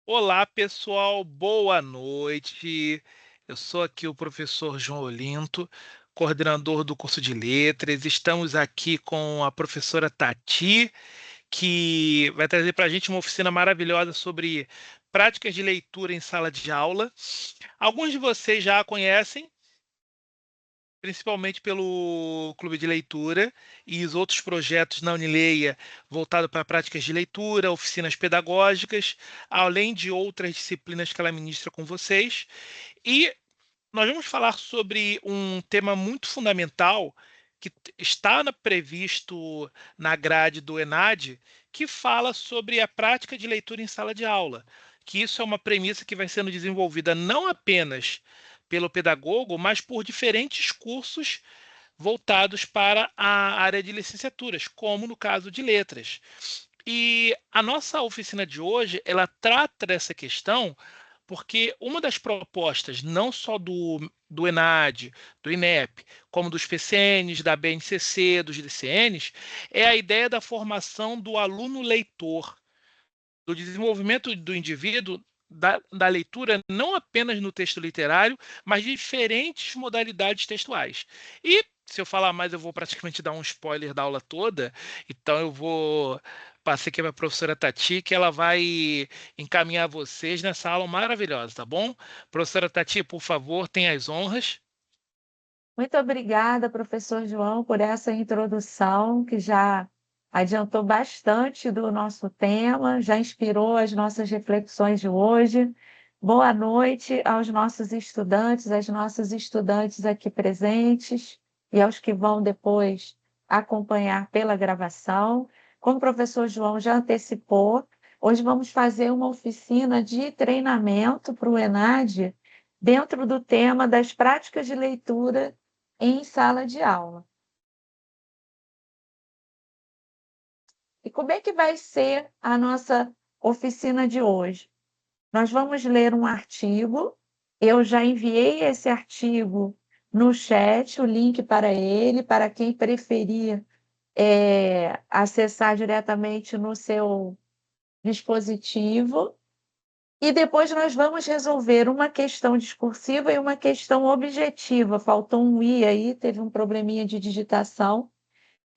Olá, pessoal, boa noite. Eu sou aqui o professor João Olinto, coordenador do curso de Letras. Estamos aqui com a professora Tati, que vai trazer para a gente uma oficina maravilhosa sobre práticas de leitura em sala de aula. Alguns de vocês já a conhecem, principalmente pelo Clube de Leitura e os outros projetos na Unileia voltado para práticas de leitura, oficinas pedagógicas, além de outras disciplinas que ela ministra com vocês. E nós vamos falar sobre um tema muito fundamental que previsto na grade do ENAD, que fala sobre a prática de leitura em sala de aula. Que isso é uma premissa que vai sendo desenvolvida não apenas pelo pedagogo, mas por diferentes cursos voltados para a área de licenciaturas, como no caso de letras. E a nossa oficina de hoje, ela trata dessa questão porque uma das propostas, não só do ENAD, do INEP, como dos PCNs, da BNCC, dos DCNs, é a ideia da formação do aluno leitor, do desenvolvimento do indivíduo da leitura, não apenas no texto literário, mas de diferentes modalidades textuais. E se eu falar mais, eu vou praticamente dar um spoiler da aula toda, então eu vou passar aqui para a professora Tati, que ela vai encaminhar vocês nessa aula maravilhosa, tá bom? Professora Tati, por favor, tenha as honras. Muito obrigada, professor João, por essa introdução que já adiantou bastante do nosso tema, já inspirou as nossas reflexões de hoje. Boa noite aos nossos estudantes, às nossas estudantes aqui presentes e aos que vão depois acompanhar pela gravação. Como o professor João já antecipou, hoje vamos fazer uma oficina de treinamento para o ENAD dentro do tema das práticas de leitura em sala de aula. E como é que vai ser a nossa oficina de hoje? Nós vamos ler um artigo, eu já enviei esse artigo no chat, o link para ele, para quem preferir acessar diretamente no seu dispositivo. E depois nós vamos resolver uma questão discursiva e uma questão objetiva. Faltou um i aí, teve um probleminha de digitação,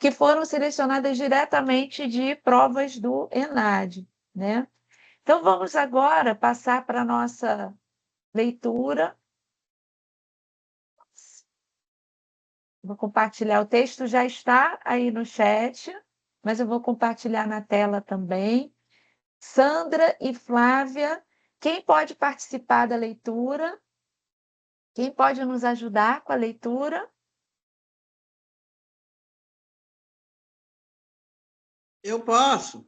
que foram selecionadas diretamente de provas do ENAD, né? Então, vamos agora passar para a nossa leitura. Vou compartilhar, o texto já está aí no chat, mas eu vou compartilhar na tela também. Sandra e Flávia, quem pode participar da leitura? Quem pode nos ajudar com a leitura? Eu posso.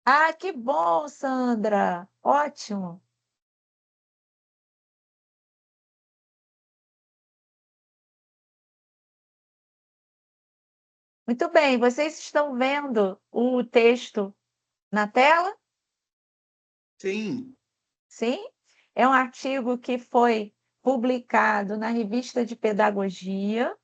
Ah, que bom, Sandra! Ótimo! Muito bem, vocês estão vendo o texto na tela? Sim. Sim? É um artigo que foi publicado na Revista de Pedagogia.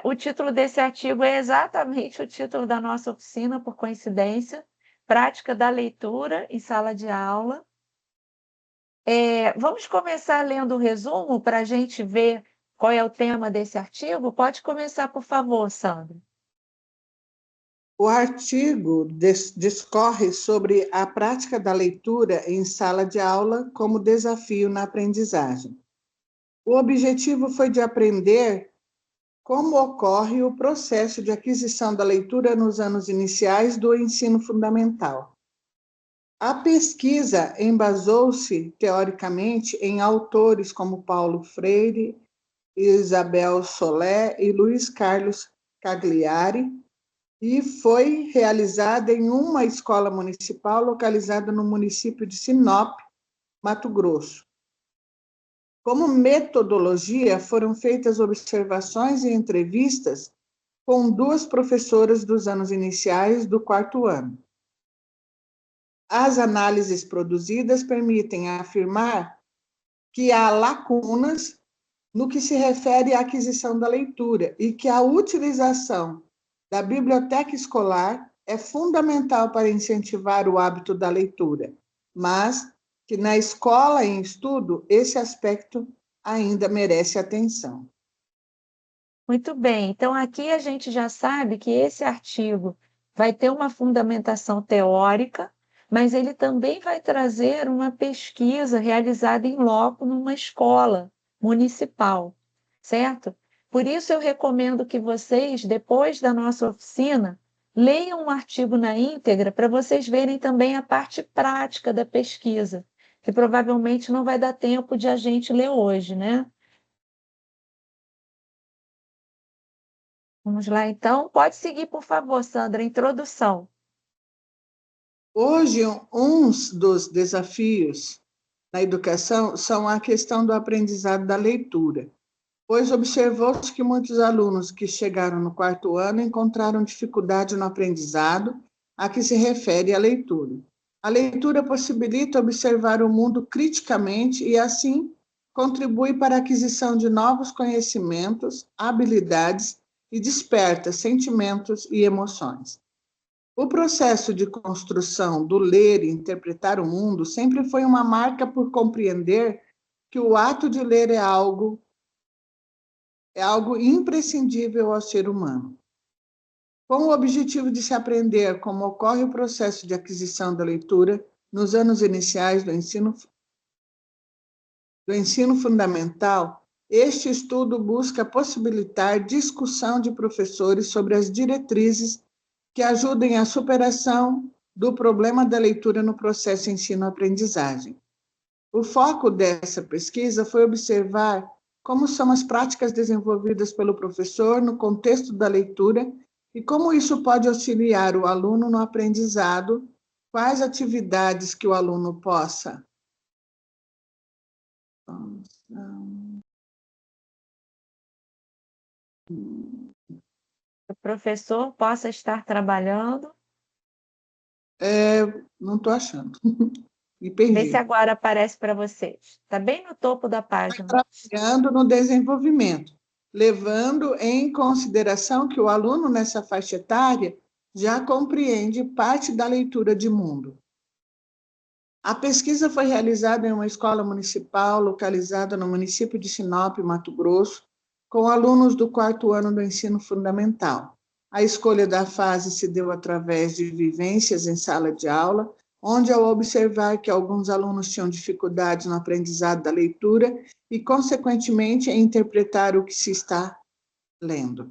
O título desse artigo é exatamente o título da nossa oficina, por coincidência, Prática da Leitura em Sala de Aula. Vamos começar lendo o resumo para a gente ver qual é o tema desse artigo? Pode começar, por favor, Sandra. O artigo discorre sobre a prática da leitura em sala de aula como desafio na aprendizagem. O objetivo foi de aprender como ocorre o processo de aquisição da leitura nos anos iniciais do ensino fundamental. A pesquisa embasou-se, teoricamente, em autores como Paulo Freire, Isabel Solé e Luiz Carlos Cagliari, e foi realizada em uma escola municipal localizada no município de Sinop, Mato Grosso. Como metodologia, foram feitas observações e entrevistas com 2 professoras dos anos iniciais do 4º ano. As análises produzidas permitem afirmar que há lacunas no que se refere à aquisição da leitura e que a utilização da biblioteca escolar é fundamental para incentivar o hábito da leitura, mas que na escola e em estudo, esse aspecto ainda merece atenção. Muito bem, então aqui a gente já sabe que esse artigo vai ter uma fundamentação teórica, mas ele também vai trazer uma pesquisa realizada em loco numa escola municipal, certo? Por isso eu recomendo que vocês, depois da nossa oficina, leiam um artigo na íntegra para vocês verem também a parte prática da pesquisa, que provavelmente não vai dar tempo de a gente ler hoje, né? Vamos lá, então. Pode seguir, por favor, Sandra, a introdução. Hoje, uns dos desafios na educação são a questão do aprendizado da leitura, pois observou-se que muitos alunos que chegaram no 4º ano encontraram dificuldade no aprendizado a que se refere a leitura. A leitura possibilita observar o mundo criticamente e, assim, contribui para a aquisição de novos conhecimentos, habilidades e desperta sentimentos e emoções. O processo de construção do ler e interpretar o mundo sempre foi uma marca por compreender que o ato de ler é algo imprescindível ao ser humano. Com o objetivo de se aprender como ocorre o processo de aquisição da leitura nos anos iniciais do ensino fundamental, este estudo busca possibilitar discussão de professores sobre as diretrizes que ajudem à superação do problema da leitura no processo ensino-aprendizagem. O foco dessa pesquisa foi observar como são as práticas desenvolvidas pelo professor no contexto da leitura e como isso pode auxiliar o aluno no aprendizado, quais atividades que o aluno possa. O professor possa estar trabalhando. Não estou achando. Me Vê se perdi. agora aparece para vocês. Está bem no topo da página. Trabalhando no desenvolvimento, levando em consideração que o aluno nessa faixa etária já compreende parte da leitura de mundo. A pesquisa foi realizada em uma escola municipal localizada no município de Sinop, Mato Grosso, com alunos do 4º ano do ensino fundamental. A escolha da fase se deu através de vivências em sala de aula, onde, ao observar que alguns alunos tinham dificuldades no aprendizado da leitura e, consequentemente, em interpretar o que se está lendo.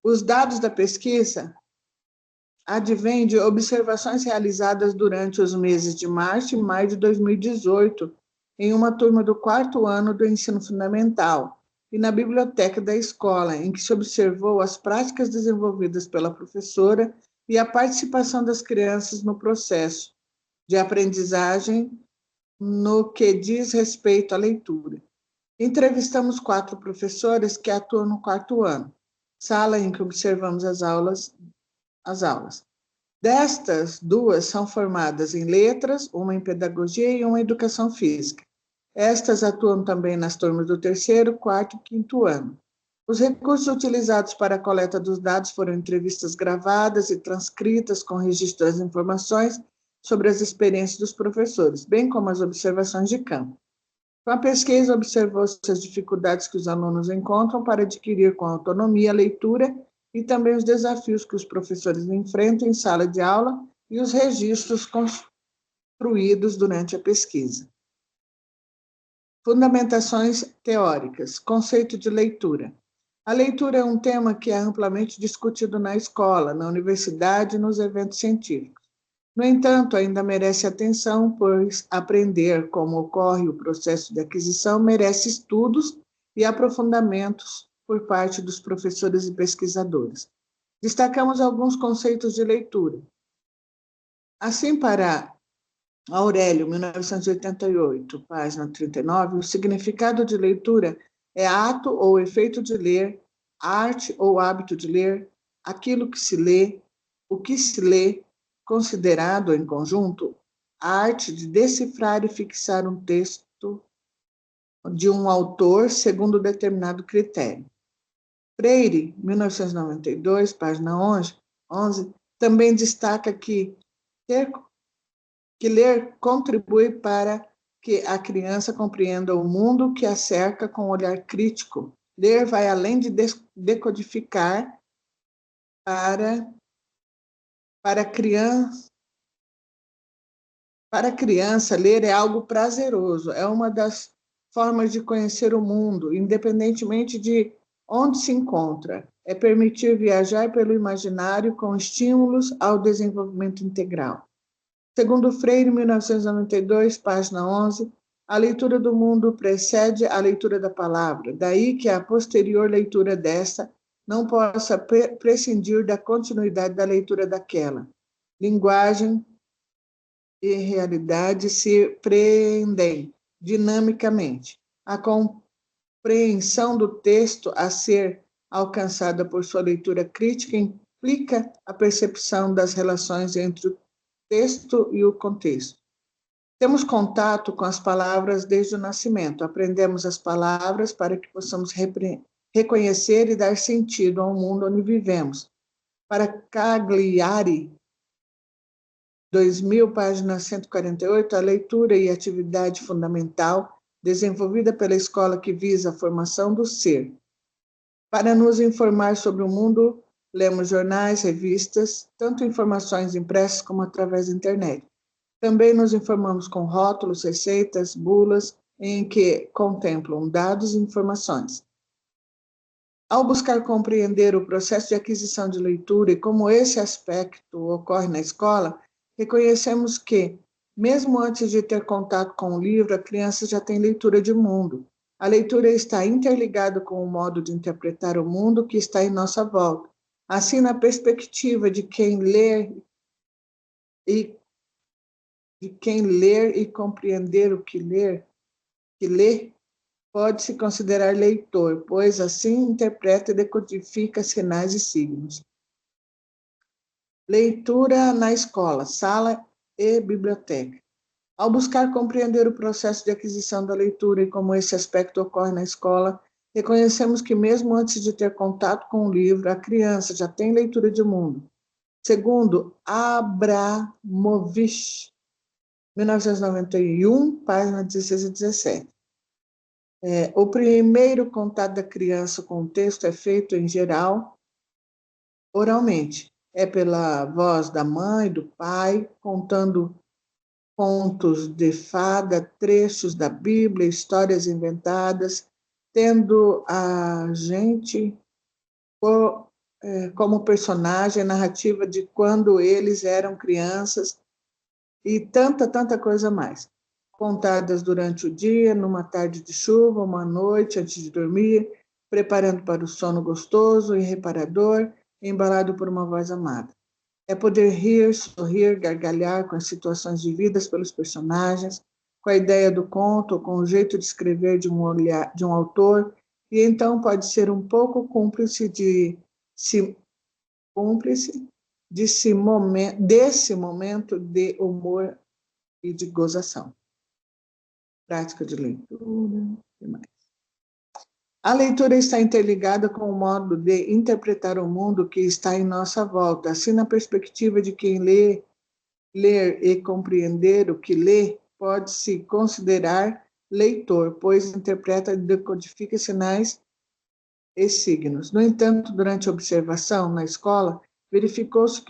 Os dados da pesquisa advêm de observações realizadas durante os meses de março e maio de 2018, em uma turma do 4º ano do ensino fundamental, e na biblioteca da escola, em que se observou as práticas desenvolvidas pela professora e a participação das crianças no processo de aprendizagem no que diz respeito à leitura. Entrevistamos 4 professoras que atuam no 4º ano, sala em que observamos as aulas. Destas, 2 são formadas em letras, uma em pedagogia e uma em educação física. Estas atuam também nas turmas do 3º, 4º e 5º ano. Os recursos utilizados para a coleta dos dados foram entrevistas gravadas e transcritas com registro das informações sobre as experiências dos professores, bem como as observações de campo. Com a pesquisa, observou-se as dificuldades que os alunos encontram para adquirir com autonomia a leitura e também os desafios que os professores enfrentam em sala de aula e os registros construídos durante a pesquisa. Fundamentações teóricas. Conceito de leitura. A leitura é um tema que é amplamente discutido na escola, na universidade e nos eventos científicos. No entanto, ainda merece atenção, pois aprender como ocorre o processo de aquisição merece estudos e aprofundamentos por parte dos professores e pesquisadores. Destacamos alguns conceitos de leitura. Assim, para Aurélio, 1988, página 39, o significado de leitura é ato ou efeito de ler, arte ou hábito de ler, aquilo que se lê, o que se lê, considerado em conjunto, a arte de decifrar e fixar um texto de um autor segundo determinado critério. Freire, 1992, página 11, Também destaca que ler contribui para que a criança compreenda o mundo que a cerca com um olhar crítico. Ler vai além de decodificar para a criança. Para a criança, ler é algo prazeroso, é uma das formas de conhecer o mundo, independentemente de onde se encontra. É permitir viajar pelo imaginário com estímulos ao desenvolvimento integral. Segundo Freire, 1992, página 11, a leitura do mundo precede a leitura da palavra, daí que a posterior leitura desta não possa prescindir da continuidade da leitura daquela. Linguagem e realidade se prendem dinamicamente. A compreensão do texto a ser alcançada por sua leitura crítica implica a percepção das relações entre o texto e o contexto. Temos contato com as palavras desde o nascimento. Aprendemos as palavras para que possamos reconhecer e dar sentido ao mundo onde vivemos. Para Cagliari, 2000, página 148, a leitura e atividade fundamental desenvolvida pela escola que visa a formação do ser. Para nos informar sobre o mundo, lemos jornais, revistas, tanto informações impressas como através da internet. Também nos informamos com rótulos, receitas, bulas, em que contemplam dados e informações. Ao buscar compreender o processo de aquisição de leitura e como esse aspecto ocorre na escola, reconhecemos que, mesmo antes de ter contato com o livro, a criança já tem leitura de mundo. A leitura está interligada com o modo de interpretar o mundo que está em nossa volta. Assim, na perspectiva de quem ler e compreender o que lê, pode-se considerar leitor, pois assim interpreta e decodifica sinais e signos. Leitura na escola, sala e biblioteca. Ao buscar compreender o processo de aquisição da leitura e como esse aspecto ocorre na escola, reconhecemos que mesmo antes de ter contato com o livro, a criança já tem leitura de mundo. Segundo Abramovich, 1991, página 16 e 17. O primeiro contato da criança com o texto é feito, em geral, oralmente. É pela voz da mãe, do pai, contando contos de fada, trechos da Bíblia, histórias inventadas, tendo a gente como personagem, narrativa de quando eles eram crianças e tanta coisa mais. Contadas durante o dia, numa tarde de chuva, uma noite antes de dormir, preparando para o sono gostoso e reparador, embalado por uma voz amada. É poder rir, sorrir, gargalhar com as situações vividas pelos personagens, com a ideia do conto, ou com o jeito de escrever de um autor, e então pode ser um pouco cúmplice desse momento de humor e de gozação. Prática de leitura, e mais. A leitura está interligada com o modo de interpretar o mundo que está em nossa volta. Assim, na perspectiva de quem ler e compreender o que lê, pode-se considerar leitor, pois interpreta e decodifica sinais e signos. No entanto, durante a observação na escola, verificou-se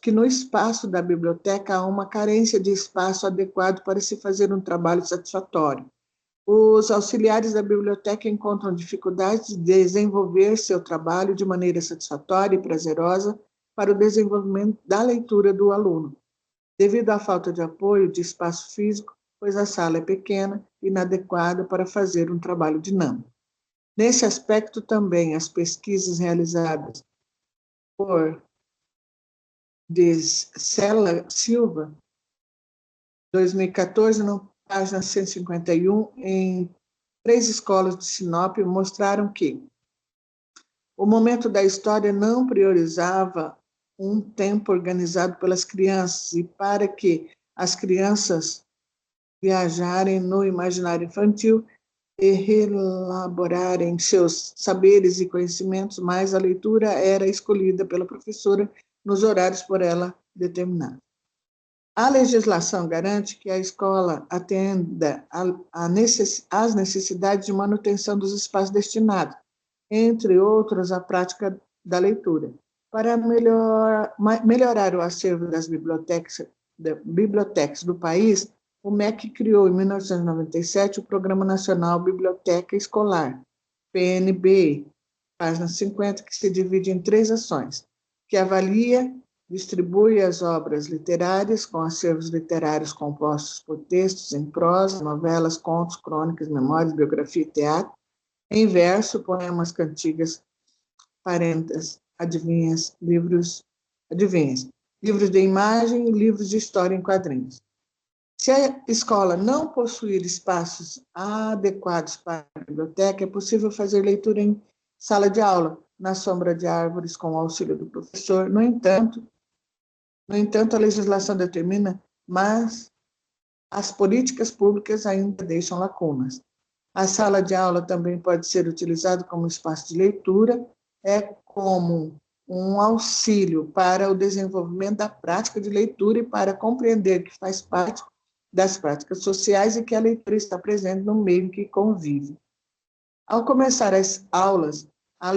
que no espaço da biblioteca há uma carência de espaço adequado para se fazer um trabalho satisfatório. Os auxiliares da biblioteca encontram dificuldade de desenvolver seu trabalho de maneira satisfatória e prazerosa para o desenvolvimento da leitura do aluno, devido à falta de apoio de espaço físico, pois a sala é pequena e inadequada para fazer um trabalho dinâmico. Nesse aspecto também, as pesquisas realizadas por Cela Silva, 2014, no página 151, em 3 escolas de Sinop, mostraram que o momento da história não priorizava um tempo organizado pelas crianças e para que as crianças viajarem no imaginário infantil e reelaborarem seus saberes e conhecimentos, mas a leitura era escolhida pela professora nos horários por ela determinados. A legislação garante que a escola atenda às necessidades de manutenção dos espaços destinados, entre outros, à prática da leitura. Para melhorar o acervo das bibliotecas do país, o MEC criou, em 1997, o Programa Nacional Biblioteca Escolar, PNBE, página 50, que se divide em 3 ações, que avalia, distribui as obras literárias com acervos literários compostos por textos em prosa, novelas, contos, crônicas, memórias, biografia e teatro, em verso, poemas, cantigas, parentas, adivinhas, livros de imagem e livros de história em quadrinhos. Se a escola não possuir espaços adequados para a biblioteca, é possível fazer leitura em sala de aula, na sombra de árvores, com o auxílio do professor. No entanto, a legislação determina, mas as políticas públicas ainda deixam lacunas. A sala de aula também pode ser utilizada como espaço de leitura, é como um auxílio para o desenvolvimento da prática de leitura e para compreender que faz parte das práticas sociais e que a leitura está presente no meio em que convive. Ao começar as aulas, as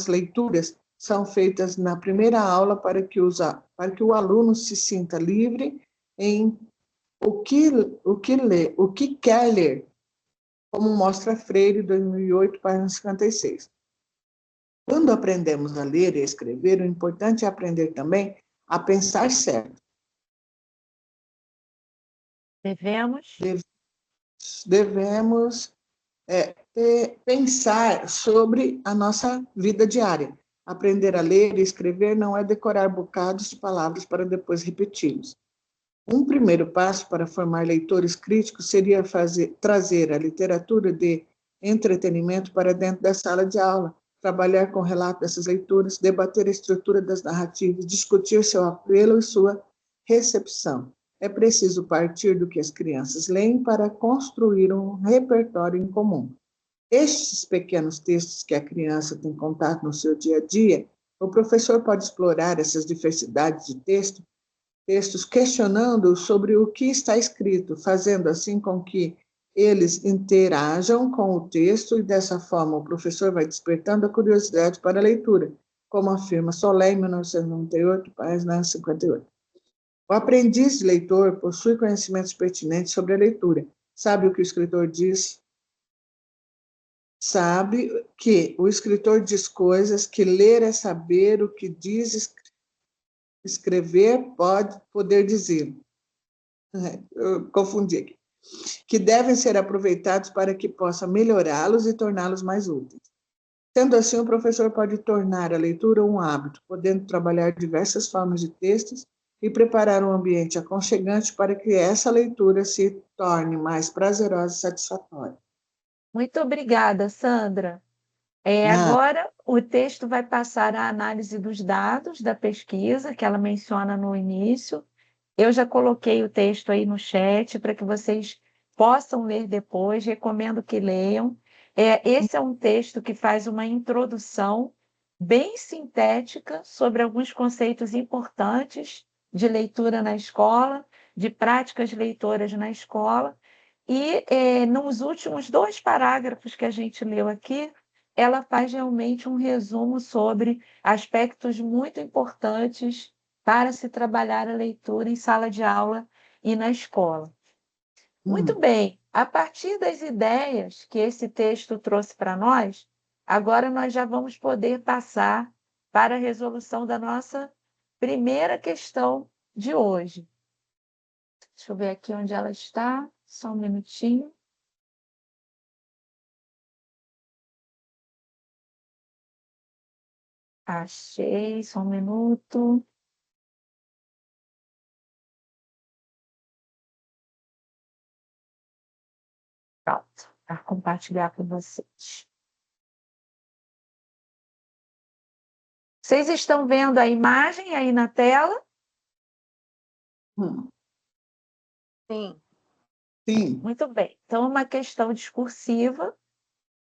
leituras são feitas na primeira aula para que o aluno se sinta livre em o que quer ler, como mostra Freire, 2008, página 56. Quando aprendemos a ler e a escrever, o importante é aprender também a pensar certo. Devemos pensar sobre a nossa vida diária. Aprender a ler e escrever não é decorar bocados de palavras para depois repeti-los. Um primeiro passo para formar leitores críticos seria trazer a literatura de entretenimento para dentro da sala de aula, trabalhar com o relato dessas leituras, debater a estrutura das narrativas, discutir seu apelo e sua recepção. É preciso partir do que as crianças leem para construir um repertório em comum. Estes pequenos textos que a criança tem contato no seu dia a dia, o professor pode explorar essas diversidades de textos questionando sobre o que está escrito, fazendo assim com que eles interajam com o texto e, dessa forma, o professor vai despertando a curiosidade para a leitura, como afirma Solé, em 1998, página 58. O aprendiz de leitor possui conhecimentos pertinentes sobre a leitura. Sabe o que o escritor diz? Sabe que o escritor diz coisas, que ler é saber o que diz, escrever pode poder dizer. Eu confundi aqui. Que devem ser aproveitados para que possa melhorá-los e torná-los mais úteis. Sendo assim, o professor pode tornar a leitura um hábito, podendo trabalhar diversas formas de textos e preparar um ambiente aconchegante para que essa leitura se torne mais prazerosa e satisfatória. Muito obrigada, Sandra. Agora, o texto vai passar a análise dos dados da pesquisa que ela menciona no início. Eu já coloquei o texto aí no chat para que vocês possam ler depois, recomendo que leiam. Esse é um texto que faz uma introdução bem sintética sobre alguns conceitos importantes de leitura na escola, de práticas leitoras na escola, e nos últimos 2 parágrafos que a gente leu aqui, ela faz realmente um resumo sobre aspectos muito importantes para se trabalhar a leitura em sala de aula e na escola. Muito bem, a partir das ideias que esse texto trouxe para nós, agora nós já vamos poder passar para a resolução da nossa primeira questão de hoje. Deixa eu ver aqui onde ela está, só um minutinho. Achei, só um minuto. Pronto, para compartilhar com vocês. Vocês estão vendo a imagem aí na tela? Sim. Muito bem. Então, uma questão discursiva.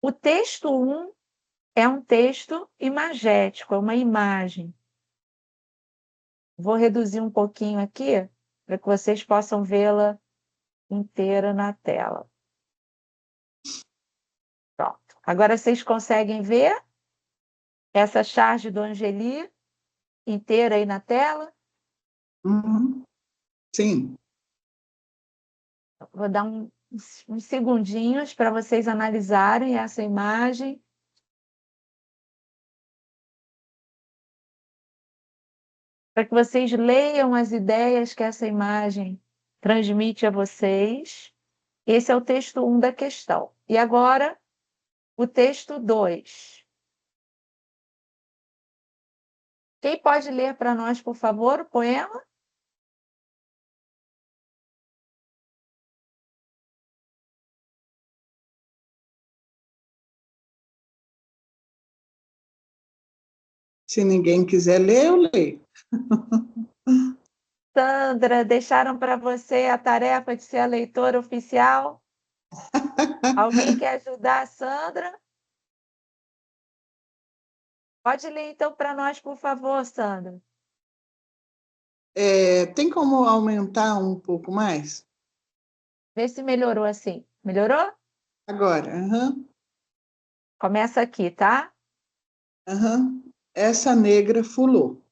O texto 1 é um texto imagético, é uma imagem. Vou reduzir um pouquinho aqui para que vocês possam vê-la inteira na tela. Pronto. Agora vocês conseguem ver essa charge do Angeli inteira aí na tela? Uhum. Sim. Vou dar uns segundinhos para vocês analisarem essa imagem. Para que vocês leiam as ideias que essa imagem transmite a vocês. Esse é o texto 1 da questão. E agora, o texto 2. Quem pode ler para nós, por favor, o poema? Se ninguém quiser ler, eu leio. Sandra, deixaram para você a tarefa de ser a leitora oficial? Alguém quer ajudar a Sandra? Pode ler, então, para nós, por favor, Sandra. Tem como aumentar um pouco mais? Vê se melhorou assim. Melhorou? Agora, Começa aqui, tá? Essa negra fulou.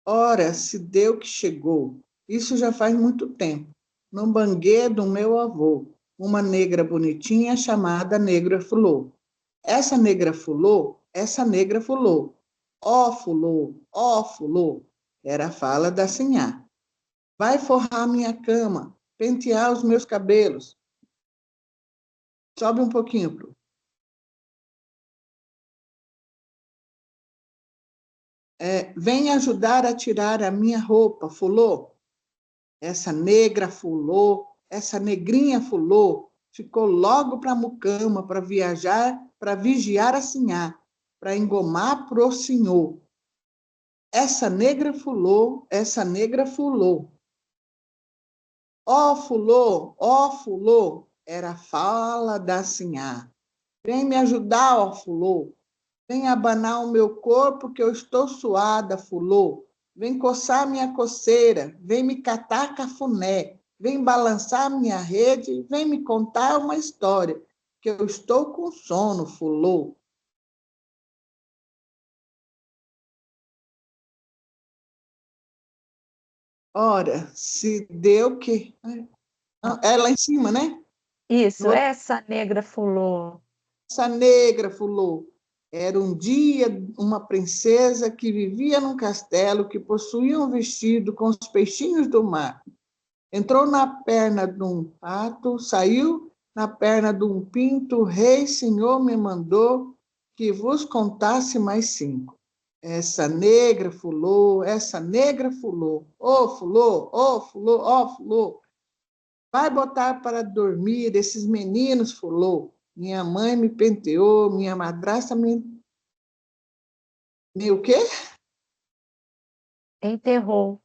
Ora, se deu que chegou. Isso já faz muito tempo. No banguê do meu avô, uma negra bonitinha chamada Negra Fulô. Essa negra fulô, essa negra fulô. Ó fulô, ó fulô. Era a fala da sinhá. Vai forrar minha cama, pentear os meus cabelos. Sobe um pouquinho, Pro. Vem ajudar a tirar a minha roupa, fulô. Essa negra fulô, essa negrinha fulô, ficou logo para a mucama, para viajar, para vigiar a sinhá, para engomar pro senhor. Essa negra fulô, essa negra fulô. Ó fulô, era a fala da sinhá. Vem me ajudar, ó fulô. Vem abanar o meu corpo que eu estou suada, fulô. Vem coçar minha coceira, vem me catar cafuné, vem balançar minha rede, vem me contar uma história, que eu estou com sono, fulô. Ora, se deu que... É lá em cima, né? Isso, essa negra fulô. Essa negra fulô. Era um dia uma princesa que vivia num castelo que possuía um vestido com os peixinhos do mar. Entrou na perna de um pato, saiu na perna de um pinto, o rei senhor me mandou que vos contasse mais 5. Essa negra fulô, ô fulô, ô fulô, ó fulô. Vai botar para dormir esses meninos, fulô. Minha mãe me penteou, minha madrasta me o quê? Enterrou.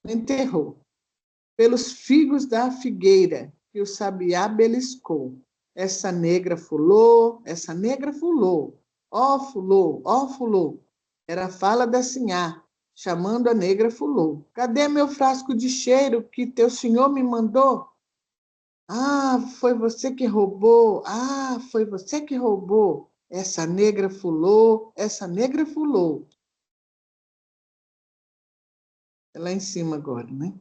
Me enterrou. Pelos figos da figueira que o sabiá beliscou. Essa negra fulô, ó fulô, ó fulô. Era a fala da sinhá, chamando a negra fulô. Cadê meu frasco de cheiro que teu senhor me mandou? Ah, foi você que roubou, foi você que roubou. Essa negra fulô, essa negra fulô. É lá em cima agora, né?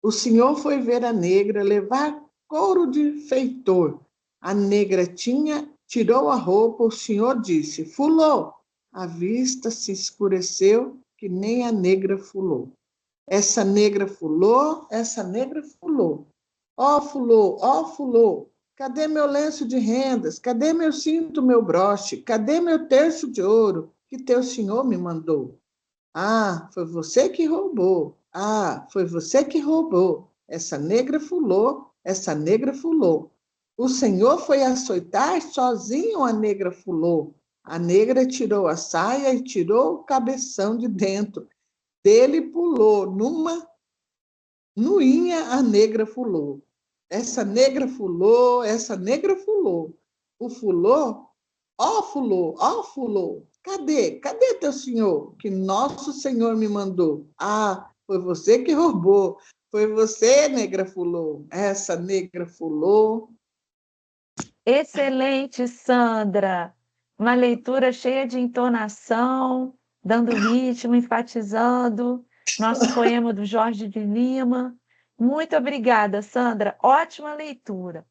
O senhor foi ver a negra levar couro de feitor. A negra tirou a roupa, o senhor disse, fulô. A vista se escureceu que nem a negra fulô. Essa negra fulô, essa negra fulô. Ó fulô, ó fulô, cadê meu lenço de rendas? Cadê meu cinto, meu broche? Cadê meu terço de ouro que teu senhor me mandou? Ah, foi você que roubou. Ah, foi você que roubou. Essa negra fulô, essa negra fulô. O senhor foi açoitar sozinho a negra fulô. A negra tirou a saia e tirou o cabeção de dentro. Dele pulou, numa nuinha a negra fulô. Essa negra fulô, essa negra fulô. O fulô, ó fulô, ó fulô. Cadê? Cadê teu senhor? Que nosso senhor me mandou. Ah, foi você que roubou. Foi você, negra fulô. Essa negra fulô. Excelente, Sandra. Uma leitura cheia de entonação, dando ritmo, enfatizando. Nosso poema do Jorge de Lima. Muito obrigada, Sandra. Ótima leitura.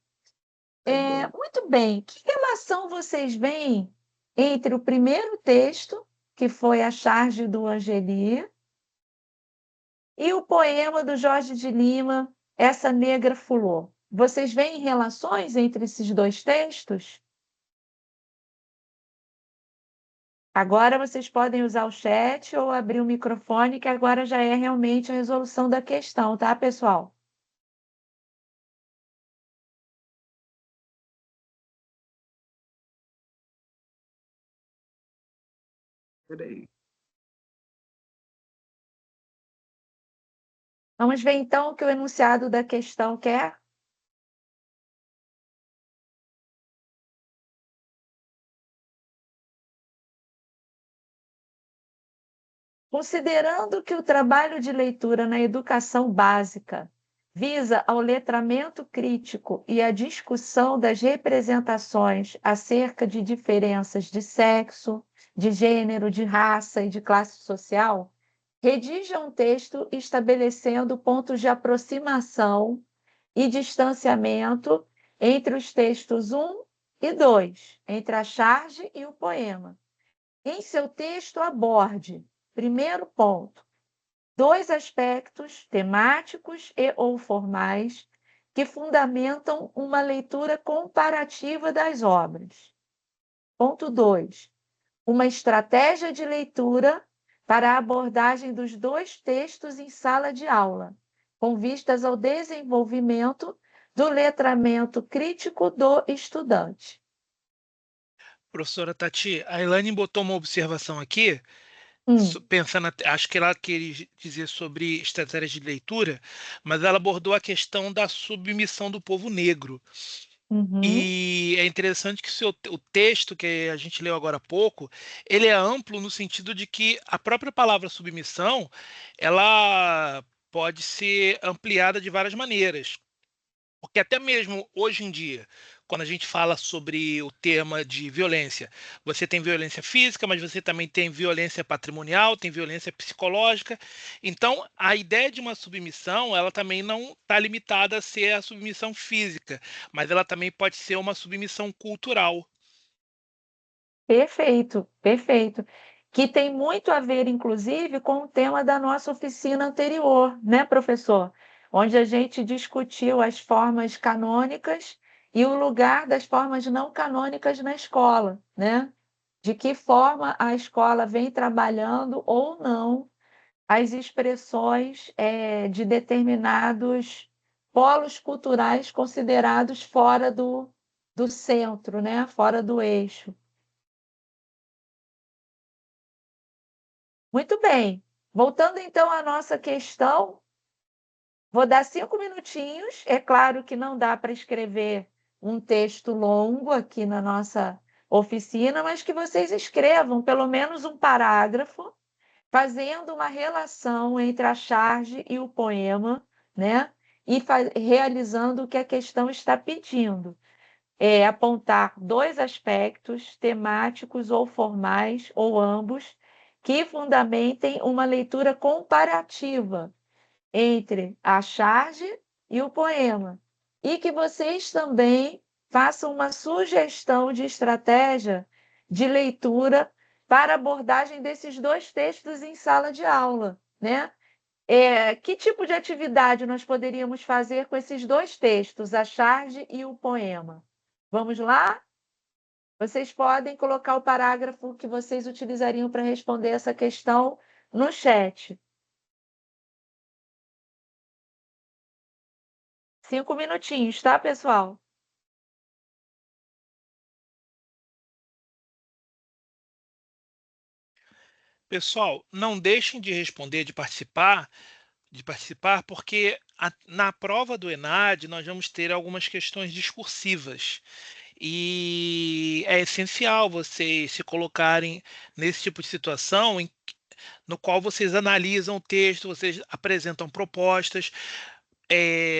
Muito bem. Que relação vocês veem entre o primeiro texto, que foi A Charge do Angeli, e o poema do Jorge de Lima, Essa Negra Fulô? Vocês veem relações entre esses dois textos? Agora vocês podem usar o chat ou abrir o microfone, que agora já é realmente a resolução da questão, tá, pessoal? Peraí. Vamos ver então o que o enunciado da questão quer. Considerando que o trabalho de leitura na educação básica visa ao letramento crítico e à discussão das representações acerca de diferenças de sexo, de gênero, de raça e de classe social, redija um texto estabelecendo pontos de aproximação e distanciamento entre os textos 1 e 2, entre a charge e o poema. Em seu texto, aborde, primeiro ponto, dois aspectos temáticos e/ou formais que fundamentam uma leitura comparativa das obras. Ponto 2. Uma estratégia de leitura para a abordagem dos dois textos em sala de aula, com vistas ao desenvolvimento do letramento crítico do estudante. Professora Tati, a Elaine botou uma observação aqui, pensando, acho que ela queria dizer sobre estratégias de leitura, mas ela abordou a questão da submissão do povo negro. Uhum. E é interessante que o texto que a gente leu agora há pouco, ele é amplo no sentido de que a própria palavra submissão, ela pode ser ampliada de várias maneiras. Porque até mesmo hoje em dia, quando a gente fala sobre o tema de violência, você tem violência física, mas você também tem violência patrimonial, tem violência psicológica. Então, a ideia de uma submissão, ela também não está limitada a ser a submissão física, mas ela também pode ser uma submissão cultural. Perfeito, perfeito. Que tem muito a ver, inclusive, com o tema da nossa oficina anterior, né, professor? Onde a gente discutiu as formas canônicas e o lugar das formas não canônicas na escola, né? De que forma a escola vem trabalhando ou não as expressões de determinados polos culturais considerados fora do centro, né? Fora do eixo. Muito bem. Voltando então à nossa questão, vou dar 5 minutinhos. É claro que não dá para escrever um texto longo aqui na nossa oficina, mas que vocês escrevam pelo menos um parágrafo, fazendo uma relação entre a charge e o poema, né? E realizando o que a questão está pedindo. É apontar dois aspectos temáticos ou formais, ou ambos, que fundamentem uma leitura comparativa entre a charge e o poema, e que vocês também façam uma sugestão de estratégia de leitura para abordagem desses dois textos em sala de aula, né? Que tipo de atividade nós poderíamos fazer com esses dois textos, a charge e o poema? Vamos lá? Vocês podem colocar o parágrafo que vocês utilizariam para responder essa questão no chat. 5 minutinhos, tá, pessoal? Pessoal, não deixem de responder, de participar, porque na prova do ENAD nós vamos ter algumas questões discursivas. E é essencial vocês se colocarem nesse tipo de situação no qual vocês analisam o texto, vocês apresentam propostas.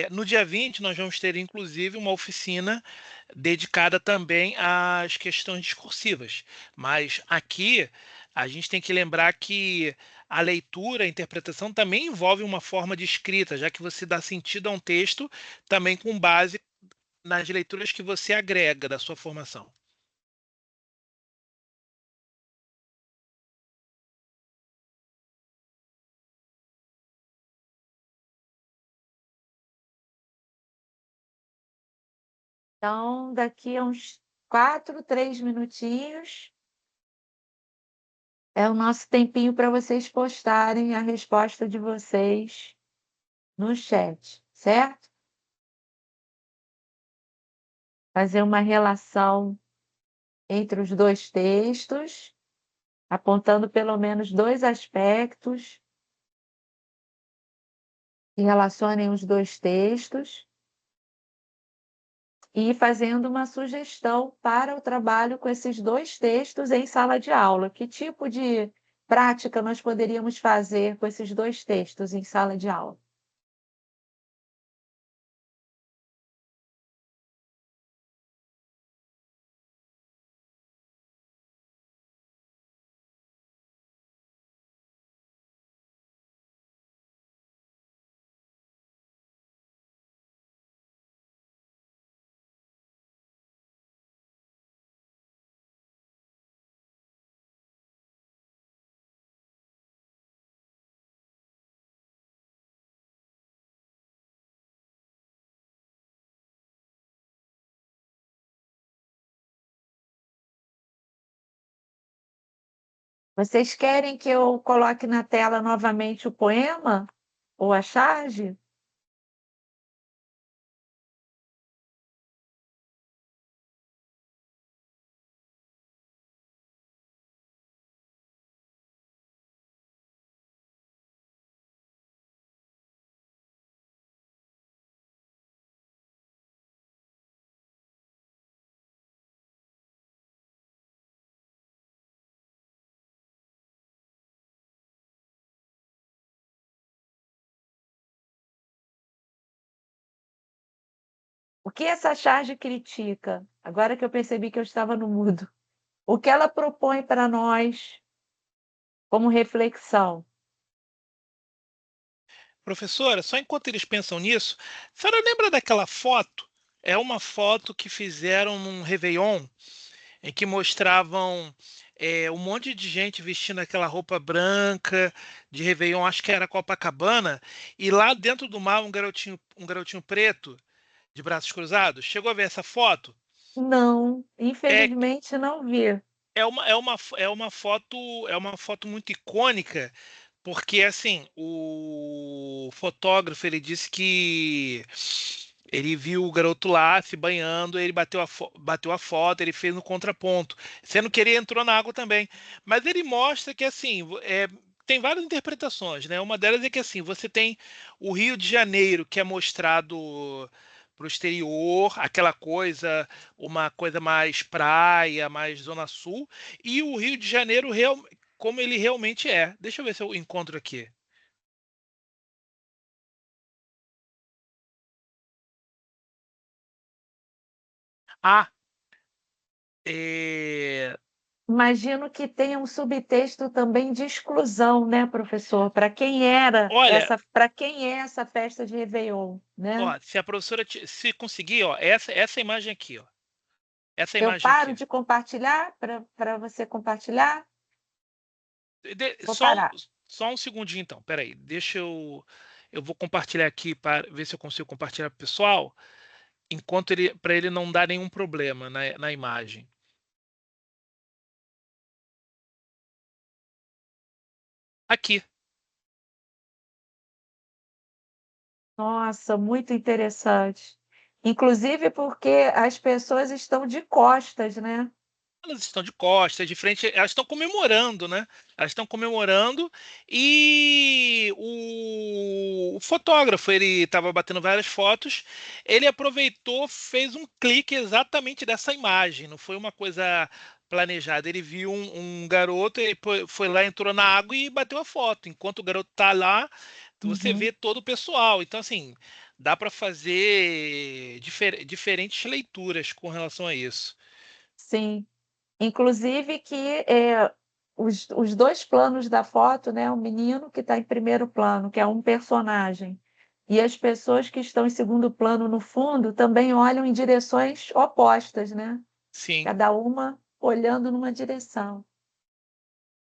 No dia 20, nós vamos ter, inclusive, uma oficina dedicada também às questões discursivas. Mas aqui a gente tem que lembrar que a leitura, a interpretação também envolve uma forma de escrita, já que você dá sentido a um texto também com base nas leituras que você agrega da sua formação. Então, daqui a uns 4, 3 minutinhos, é o nosso tempinho para vocês postarem a resposta de vocês no chat, certo? Fazer uma relação entre os dois textos, apontando pelo menos dois aspectos que relacionem os dois textos e fazendo uma sugestão para o trabalho com esses dois textos em sala de aula. Que tipo de prática nós poderíamos fazer com esses dois textos em sala de aula? Vocês querem que eu coloque na tela novamente o poema ou a charge? O que essa charge critica? Agora que eu percebi que eu estava no mudo. O que ela propõe para nós como reflexão? Professora, só enquanto eles pensam nisso, a senhora lembra daquela foto? É uma foto que fizeram num Réveillon, em que mostravam um monte de gente vestindo aquela roupa branca de Réveillon, acho que era Copacabana, e lá dentro do mar um garotinho preto, de braços cruzados. Chegou a ver essa foto? Não, É, infelizmente não vi. é uma foto muito icônica, porque assim, o fotógrafo ele disse que ele viu o garoto lá se banhando, ele bateu a foto, ele fez no contraponto, sendo que ele entrou na água também. Mas ele mostra que assim, tem várias interpretações, né? Uma delas é que assim, você tem o Rio de Janeiro, que é mostrado para o exterior, aquela coisa, uma coisa mais praia, mais zona sul, e o Rio de Janeiro como ele realmente é. Deixa eu ver se eu encontro aqui. Ah, é... Imagino que tenha um subtexto também de exclusão, né, professor? Para quem é essa festa de Réveillon, né? ó, se a professora se conseguir, ó, essa imagem aqui, ó, essa Eu imagem paro aqui. de compartilhar para você compartilhar? De- Vou só, um- parar. só um segundinho então, peraí, eu vou compartilhar aqui para ver se eu consigo compartilhar para o pessoal, enquanto para ele não dar nenhum problema na imagem. Aqui. Nossa, muito interessante. Inclusive porque as pessoas estão de costas, né? Elas estão de costas, de frente, elas estão comemorando, né? Elas estão comemorando e o fotógrafo, ele estava batendo várias fotos, ele aproveitou, fez um clique exatamente dessa imagem, não foi uma coisa planejada. Ele viu um garoto, ele foi lá, entrou na água e bateu a foto. Enquanto o garoto tá lá, você Uhum. vê todo o pessoal. Então, assim, dá para fazer diferentes leituras com relação a isso. Sim. Inclusive que os dois planos da foto, né, o menino que está em primeiro plano, que é um personagem, e as pessoas que estão em segundo plano no fundo também olham em direções opostas, né? Sim, Cada uma olhando numa direção.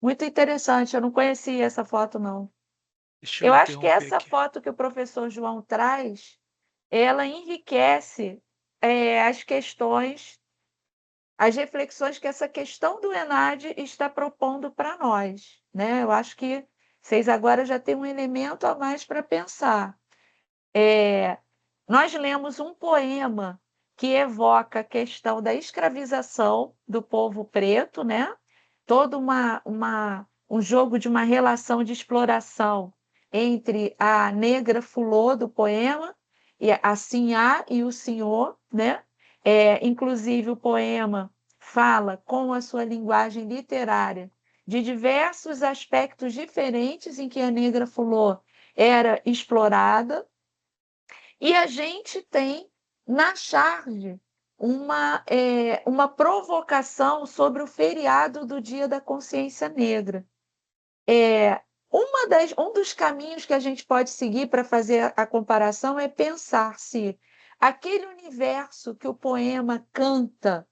Muito interessante, eu não conhecia essa foto, não. deixa eu Eu acho que interromper essa aqui. foto que o professor João traz, ela enriquece as questões, as reflexões que essa questão do ENAD está propondo para nós, né? Eu acho que vocês agora já têm um elemento a mais para pensar. Nós lemos um poema que evoca a questão da escravização do povo preto, né? Todo um jogo de uma relação de exploração entre a negra fulô do poema, e a Sinhá e o senhor, né? Inclusive, o poema fala, com a sua linguagem literária, de diversos aspectos diferentes em que a negra fulô era explorada, e a gente tem na charge uma provocação sobre o feriado do Dia da Consciência Negra. Um dos caminhos que a gente pode seguir para fazer a comparação é pensar se aquele universo que o poema canta,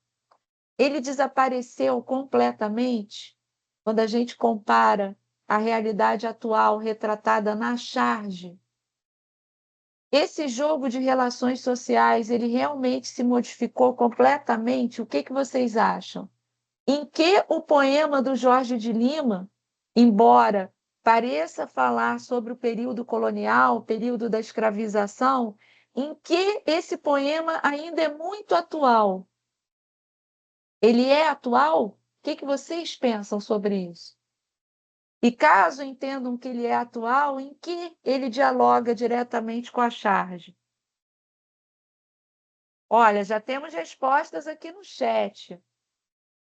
ele desapareceu completamente quando a gente compara a realidade atual retratada na charge. Esse jogo de relações sociais, ele realmente se modificou completamente? O que que vocês acham? Em que o poema do Jorge de Lima, embora pareça falar sobre o período colonial, o período da escravização, em que esse poema ainda é muito atual? Ele é atual? O que que vocês pensam sobre isso? E caso entendam que ele é atual, em que ele dialoga diretamente com a charge? Olha, já temos respostas aqui no chat.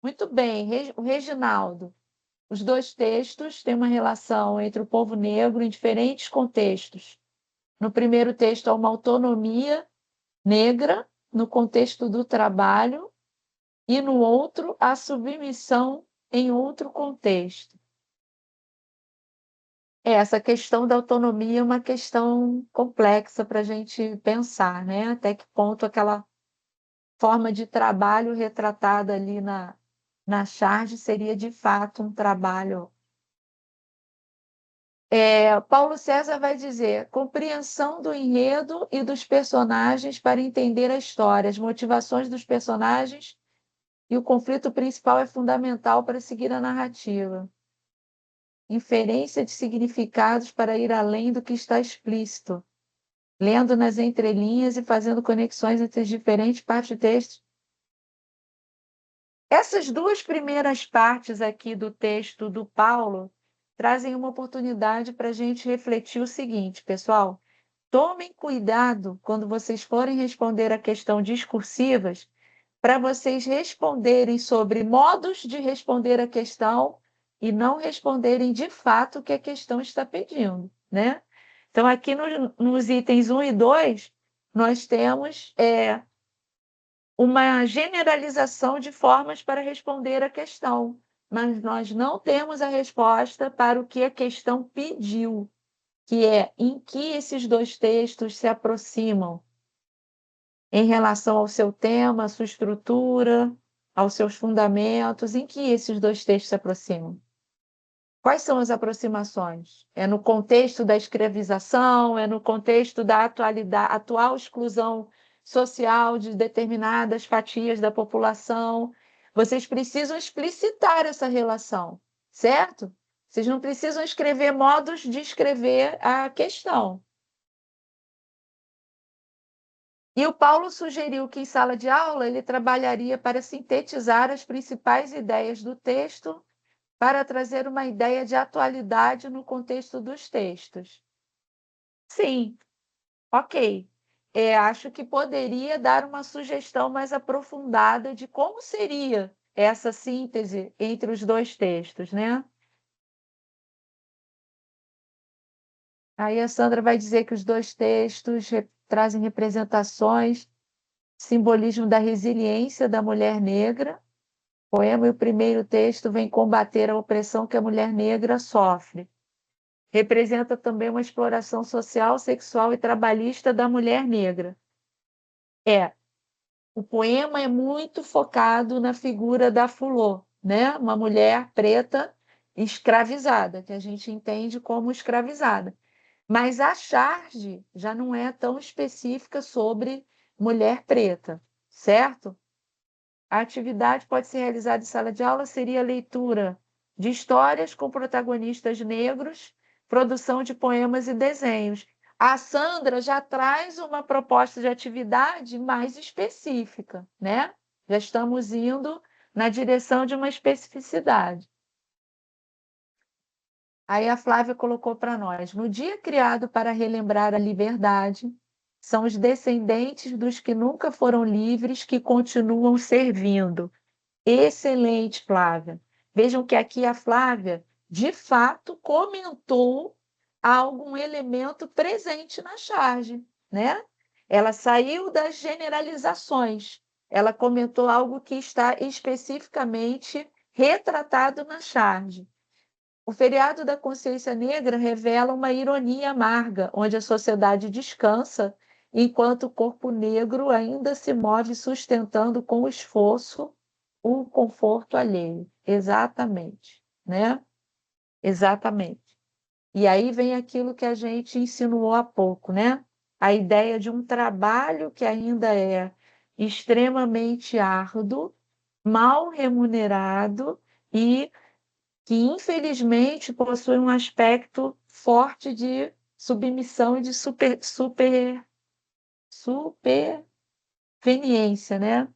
Muito bem, o Reginaldo. Os dois textos têm uma relação entre o povo negro em diferentes contextos. No primeiro texto, há uma autonomia negra no contexto do trabalho, e no outro, a submissão em outro contexto. Essa questão da autonomia é uma questão complexa para a gente pensar, né? Até que ponto aquela forma de trabalho retratada ali na charge seria de fato um trabalho. Paulo César vai dizer: compreensão do enredo e dos personagens para entender a história, as motivações dos personagens e o conflito principal é fundamental para seguir a narrativa. Inferência de significados para ir além do que está explícito, lendo nas entrelinhas e fazendo conexões entre as diferentes partes do texto. Essas duas primeiras partes aqui do texto do Paulo trazem uma oportunidade para a gente refletir o seguinte, pessoal: tomem cuidado quando vocês forem responder a questão discursivas, para vocês responderem sobre modos de responder a questão e não responderem de fato o que a questão está pedindo, né? Então, aqui nos itens 1 e 2, nós temos uma generalização de formas para responder a questão, mas nós não temos a resposta para o que a questão pediu, que é em que esses dois textos se aproximam em relação ao seu tema, à sua estrutura, aos seus fundamentos, em que esses dois textos se aproximam. Quais são as aproximações? É no contexto da escravização? É no contexto da atual exclusão social de determinadas fatias da população? Vocês precisam explicitar essa relação, certo? Vocês não precisam escrever modos de escrever a questão. E o Paulo sugeriu que, em sala de aula, ele trabalharia para sintetizar as principais ideias do texto, para trazer uma ideia de atualidade no contexto dos textos. Sim, ok. Acho que poderia dar uma sugestão mais aprofundada de como seria essa síntese entre os dois textos, né? Aí a Sandra vai dizer que os dois textos trazem representações, simbolismo da resiliência da mulher negra. O poema e o primeiro texto vem combater a opressão que a mulher negra sofre. Representa também uma exploração social, sexual e trabalhista da mulher negra. O poema é muito focado na figura da Fulô, né? Uma mulher preta escravizada, que a gente entende como escravizada. Mas a charge já não é tão específica sobre mulher preta, certo? A atividade pode ser realizada em sala de aula, seria leitura de histórias com protagonistas negros, produção de poemas e desenhos. A Sandra já traz uma proposta de atividade mais específica, né? Já estamos indo na direção de uma especificidade. Aí a Flávia colocou para nós: no dia criado para relembrar a liberdade, são os descendentes dos que nunca foram livres que continuam servindo. Excelente, Flávia. Vejam que aqui a Flávia, de fato, comentou algum elemento presente na charge, né? Ela saiu das generalizações. Ela comentou algo que está especificamente retratado na charge. O feriado da consciência negra revela uma ironia amarga, onde a sociedade descansa, enquanto o corpo negro ainda se move sustentando com esforço o conforto alheio. Exatamente, né? Exatamente. E aí vem aquilo que a gente insinuou há pouco, né? A ideia de um trabalho que ainda é extremamente árduo, mal remunerado e que, infelizmente, possui um aspecto forte de submissão e de superveniência, né?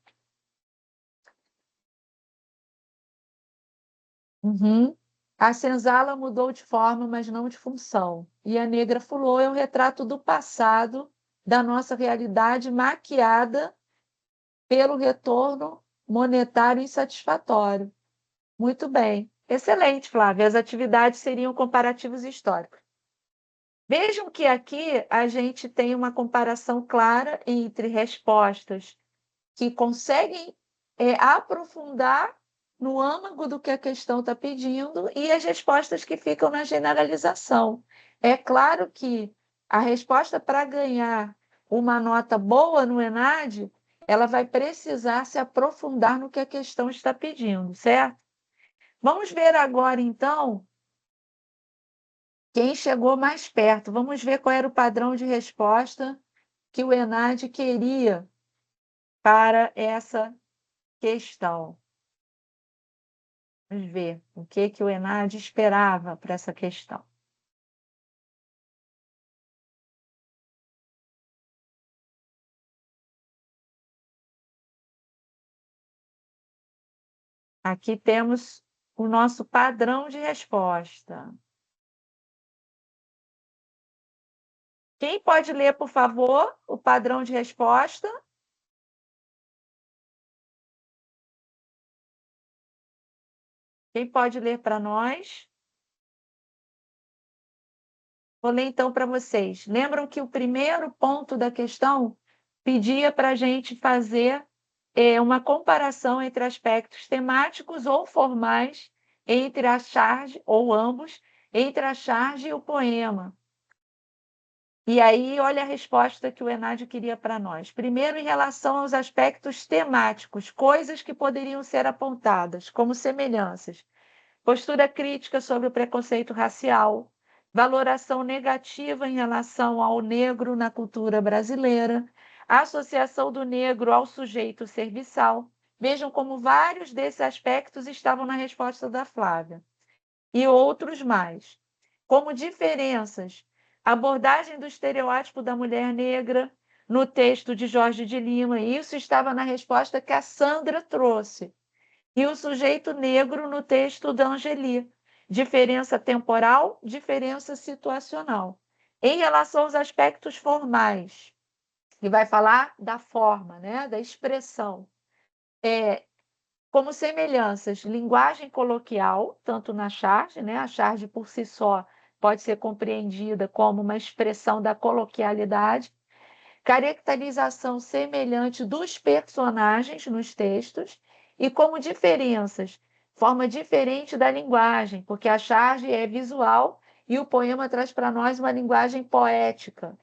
Uhum. A senzala mudou de forma, mas não de função. E a negra fulô é o retrato do passado, da nossa realidade maquiada pelo retorno monetário insatisfatório. Muito bem. Excelente, Flávia. As atividades seriam comparativos históricos. Vejam que aqui a gente tem uma comparação clara entre respostas que conseguem aprofundar no âmago do que a questão está pedindo e as respostas que ficam na generalização. É claro que a resposta para ganhar uma nota boa no ENAD, ela vai precisar se aprofundar no que a questão está pedindo, certo? Vamos ver agora, então, quem chegou mais perto. Vamos ver qual era o padrão de resposta que o ENAD queria para essa questão. Vamos ver o que o ENAD esperava para essa questão. Aqui temos o nosso padrão de resposta. Quem pode ler, por favor, o padrão de resposta? Quem pode ler para nós? Vou ler então para vocês. Lembram que o primeiro ponto da questão pedia para a gente fazer uma comparação entre aspectos temáticos ou formais entre a charge, ou ambos, entre a charge e o poema. E aí, olha a resposta que o ENAD queria para nós. Primeiro, em relação aos aspectos temáticos, coisas que poderiam ser apontadas como semelhanças. Postura crítica sobre o preconceito racial, valoração negativa em relação ao negro na cultura brasileira, associação do negro ao sujeito serviçal. Vejam como vários desses aspectos estavam na resposta da Flávia. E outros mais. Como diferenças, abordagem do estereótipo da mulher negra no texto de Jorge de Lima, isso estava na resposta que a Sandra trouxe. E o sujeito negro no texto da Angeli. Diferença temporal, diferença situacional. Em relação aos aspectos formais, que vai falar da forma, né, da expressão, como semelhanças, linguagem coloquial, tanto na charge, né, a charge por si só pode ser compreendida como uma expressão da coloquialidade, caracterização semelhante dos personagens nos textos e como diferenças, forma diferente da linguagem, porque a charge é visual e o poema traz para nós uma linguagem poética.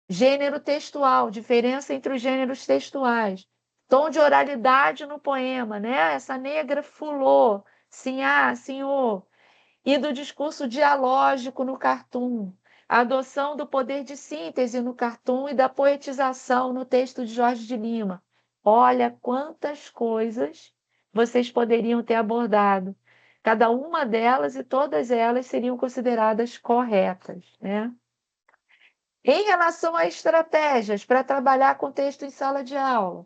Gênero textual, diferença entre os gêneros textuais. Tom de oralidade no poema, né? Essa negra fulô, sinhá, senhor. E do discurso dialógico no cartoon. A adoção do poder de síntese no cartoon e da poetização no texto de Jorge de Lima. Olha quantas coisas vocês poderiam ter abordado. Cada uma delas e todas elas seriam consideradas corretas, né? Em relação a estratégias para trabalhar com texto em sala de aula,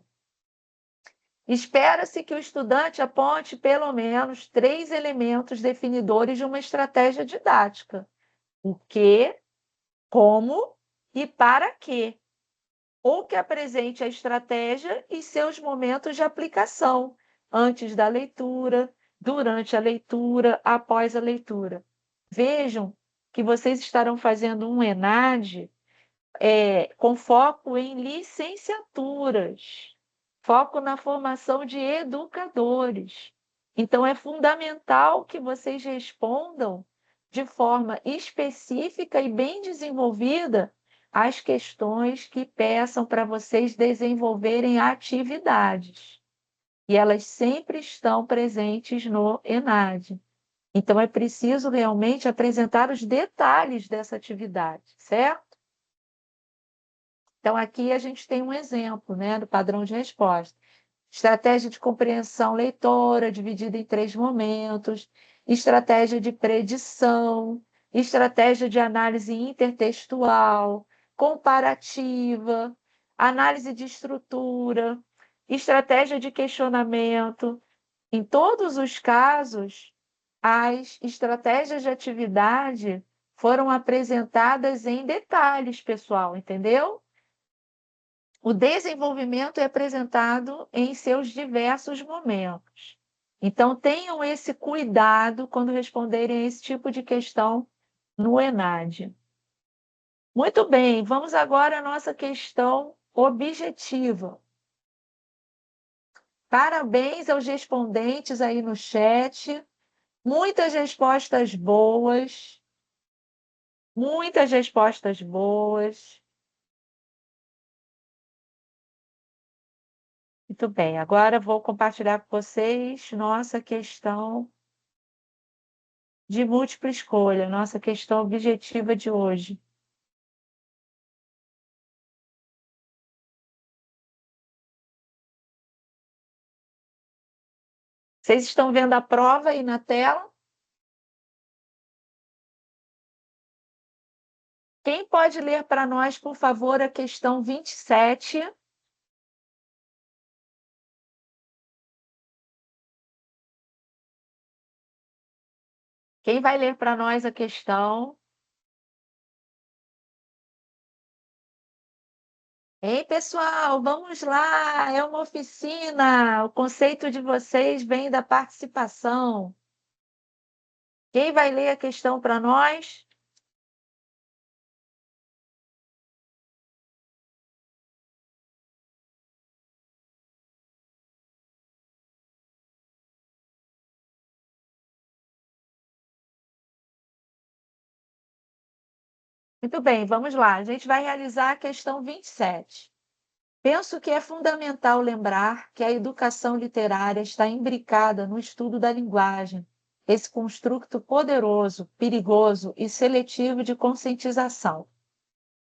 espera-se que o estudante aponte pelo menos 3 elementos definidores de uma estratégia didática: o que, como e para quê, ou que apresente a estratégia e seus momentos de aplicação, antes da leitura, durante a leitura, após a leitura. Vejam que vocês estarão fazendo um ENAD com foco em licenciaturas, foco na formação de educadores. Então, é fundamental que vocês respondam de forma específica e bem desenvolvida as questões que peçam para vocês desenvolverem atividades. E elas sempre estão presentes no ENAD. Então, é preciso realmente apresentar os detalhes dessa atividade, certo? Então, aqui a gente tem um exemplo, né, do padrão de resposta. Estratégia de compreensão leitora, dividida em 3 momentos, estratégia de predição, estratégia de análise intertextual, comparativa, análise de estrutura, estratégia de questionamento. Em todos os casos, as estratégias de atividade foram apresentadas em detalhes, pessoal, entendeu? O desenvolvimento é apresentado em seus diversos momentos. Então, tenham esse cuidado quando responderem a esse tipo de questão no ENAD. Muito bem, vamos agora à nossa questão objetiva. Parabéns aos respondentes aí no chat. Muitas respostas boas. Muitas respostas boas. Muito bem, agora vou compartilhar com vocês nossa questão de múltipla escolha, nossa questão objetiva de hoje. Vocês estão vendo a prova aí na tela? Quem pode ler para nós, por favor, a questão 27? Quem vai ler para nós a questão? Ei, pessoal, vamos lá, é uma oficina. O conceito de vocês vem da participação. Quem vai ler a questão para nós? Muito bem, vamos lá. A gente vai realizar a questão 27. Penso que é fundamental lembrar que a educação literária está imbricada no estudo da linguagem, esse construto poderoso, perigoso e seletivo de conscientização.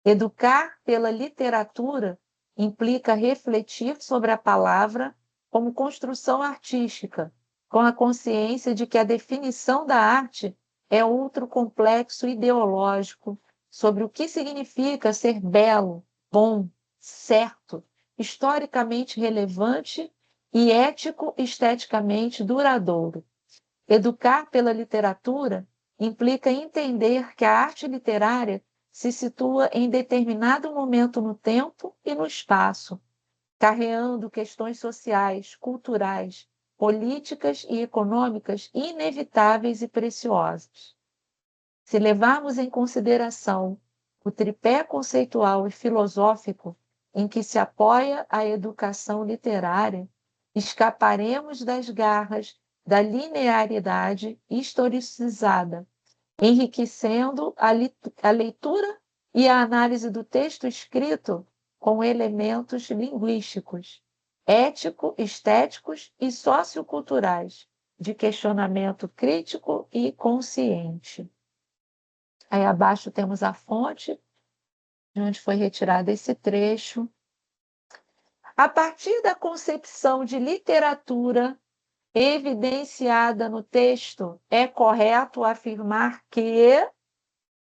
Educar pela literatura implica refletir sobre a palavra como construção artística, com a consciência de que a definição da arte é outro complexo ideológico sobre o que significa ser belo, bom, certo, historicamente relevante e ético-esteticamente duradouro. Educar pela literatura implica entender que a arte literária se situa em determinado momento no tempo e no espaço, carreando questões sociais, culturais, políticas e econômicas inevitáveis e preciosas. Se levarmos em consideração o tripé conceitual e filosófico em que se apoia a educação literária, escaparemos das garras da linearidade historicizada, enriquecendo a leitura e a análise do texto escrito com elementos linguísticos, ético-estéticos e socioculturais, de questionamento crítico e consciente. Aí abaixo temos a fonte, de onde foi retirado esse trecho. A partir da concepção de literatura evidenciada no texto, é correto afirmar que...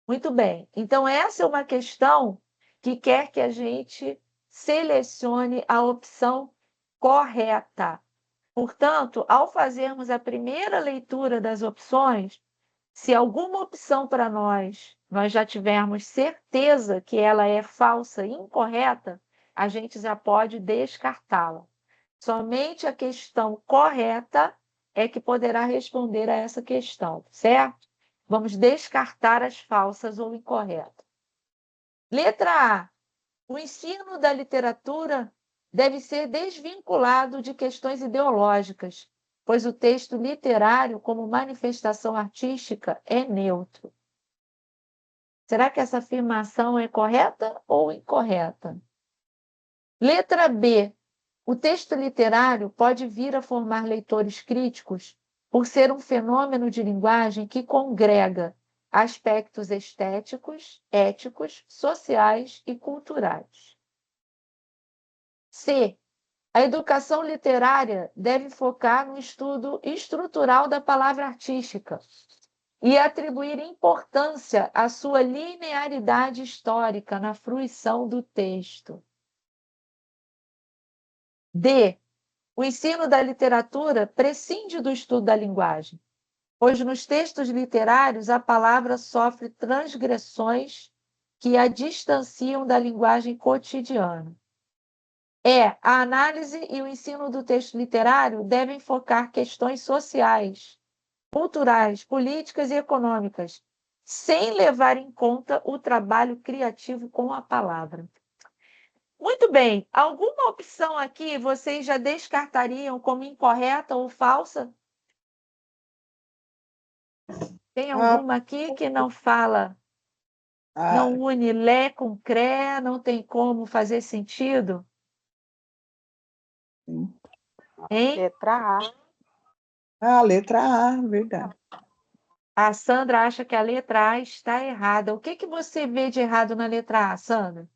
Muito bem. Então, essa é uma questão que quer que a gente selecione a opção correta. Portanto, ao fazermos a primeira leitura das opções, se alguma opção para nós já tivermos certeza que ela é falsa e incorreta, a gente já pode descartá-la. Somente a questão correta é que poderá responder a essa questão, certo? Vamos descartar as falsas ou incorretas. Letra A. O ensino da literatura deve ser desvinculado de questões ideológicas, pois o texto literário, como manifestação artística, é neutro. Será que essa afirmação é correta ou incorreta? Letra B. O texto literário pode vir a formar leitores críticos por ser um fenômeno de linguagem que congrega aspectos estéticos, éticos, sociais e culturais. C. A educação literária deve focar no estudo estrutural da palavra artística e atribuir importância à sua linearidade histórica na fruição do texto. D. O ensino da literatura prescinde do estudo da linguagem, pois nos textos literários a palavra sofre transgressões que a distanciam da linguagem cotidiana. A análise e o ensino do texto literário devem focar questões sociais, culturais, políticas e econômicas, sem levar em conta o trabalho criativo com a palavra. Muito bem, alguma opção aqui vocês já descartariam como incorreta ou falsa? Tem alguma aqui que não fala, não une lé com cré, não tem como fazer sentido? Hein? Letra A. Ah, letra A, verdade. A Sandra acha que a letra A está errada. O que você vê de errado na letra A, Sandra?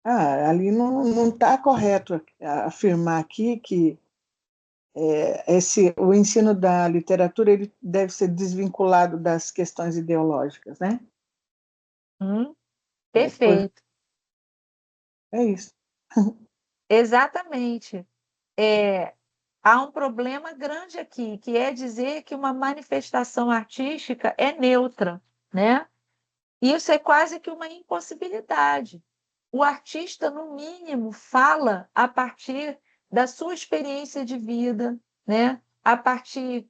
Ali não está correto afirmar aqui que o ensino da literatura ele deve ser desvinculado das questões ideológicas, né? Perfeito. É isso. Exatamente. Há um problema grande aqui, que é dizer que uma manifestação artística é neutra, né? Isso é quase que uma impossibilidade. O artista, no mínimo, fala a partir da sua experiência de vida, né? A partir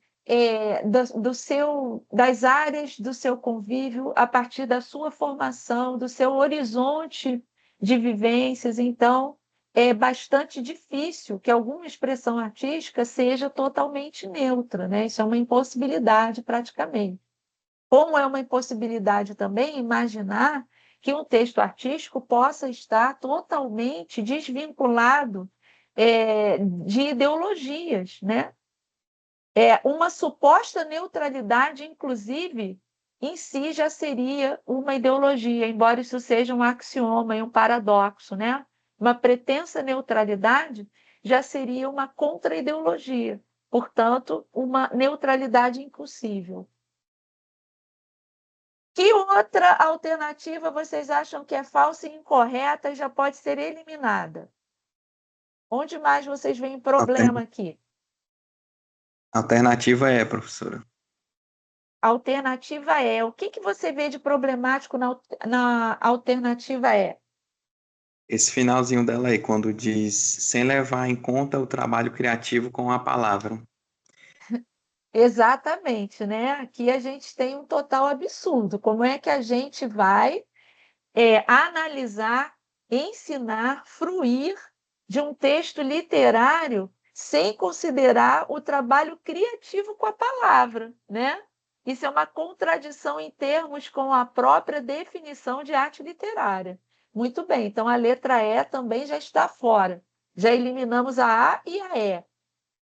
das áreas do seu convívio, a partir da sua formação, do seu horizonte de vivências. Então, é bastante difícil que alguma expressão artística seja totalmente neutra, né? Isso é uma impossibilidade, praticamente. Como é uma impossibilidade também imaginar que um texto artístico possa estar totalmente desvinculado de ideologias, né? Uma suposta neutralidade, inclusive, em si já seria uma ideologia, embora isso seja um axioma e um paradoxo, né? Uma pretensa neutralidade já seria uma contra-ideologia, portanto, uma neutralidade impossível. Que outra alternativa vocês acham que é falsa e incorreta e já pode ser eliminada? Onde mais vocês veem problema aqui? A alternativa é, professora. Alternativa E. O que você vê de problemático na alternativa E? Esse finalzinho dela aí, quando diz sem levar em conta o trabalho criativo com a palavra. Exatamente, né? Aqui a gente tem um total absurdo. Como é que a gente vai analisar, ensinar, fruir de um texto literário sem considerar o trabalho criativo com a palavra, né? Isso é uma contradição em termos com a própria definição de arte literária. Muito bem, então a letra E também já está fora. Já eliminamos a A e a E.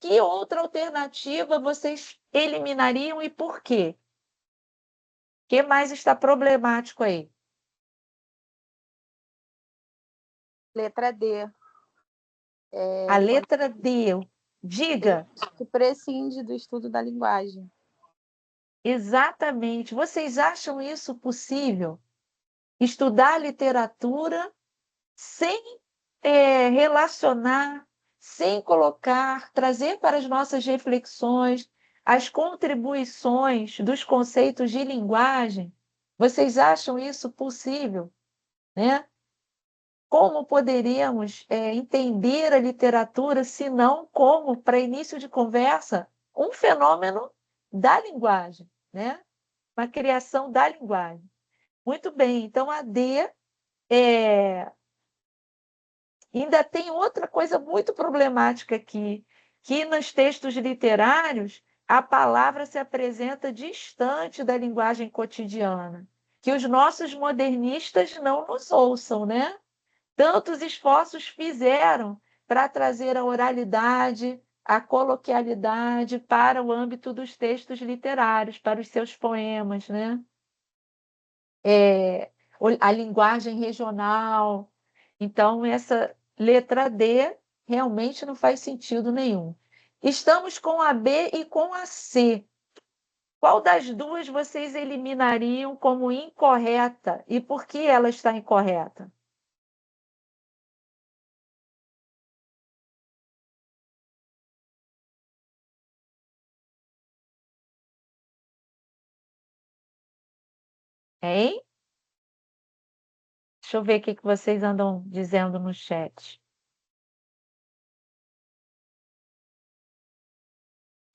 Que outra alternativa vocês eliminariam e por quê? O que mais está problemático aí? Letra D. A letra D. Diga. Que prescinde do estudo da linguagem. Exatamente. Vocês acham isso possível? Estudar literatura sem relacionar, sem colocar, trazer para as nossas reflexões as contribuições dos conceitos de linguagem? Vocês acham isso possível, né? Como poderíamos entender a literatura, se não como, para início de conversa, um fenômeno da linguagem, né? Uma criação da linguagem. Muito bem, então a D ainda tem outra coisa muito problemática aqui, que nos textos literários a palavra se apresenta distante da linguagem cotidiana, que os nossos modernistas não nos ouçam, né? Tantos esforços fizeram para trazer a oralidade, a coloquialidade para o âmbito dos textos literários, para os seus poemas, né? A linguagem regional. Então, essa letra D realmente não faz sentido nenhum. Estamos com a B e com a C. Qual das duas vocês eliminariam como incorreta e por que ela está incorreta? Hein? Deixa eu ver o que vocês andam dizendo no chat.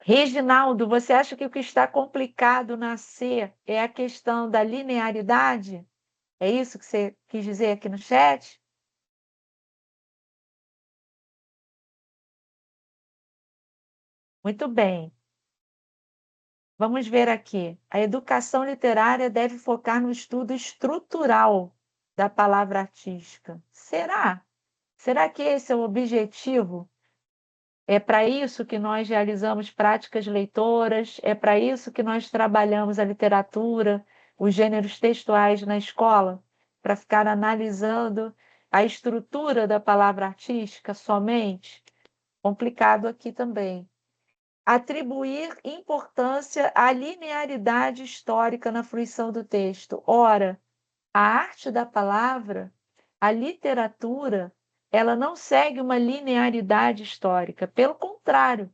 Reginaldo, você acha que o que está complicado na C é a questão da linearidade? É isso que você quis dizer aqui no chat? Muito bem. Vamos ver aqui. A educação literária deve focar no estudo estrutural da palavra artística. Será? Será que esse é o objetivo? É para isso que nós realizamos práticas leitoras? É para isso que nós trabalhamos a literatura, os gêneros textuais na escola? Para ficar analisando a estrutura da palavra artística somente? Complicado aqui também. Atribuir importância à linearidade histórica na fruição do texto. Ora, a arte da palavra, a literatura, ela não segue uma linearidade histórica, pelo contrário.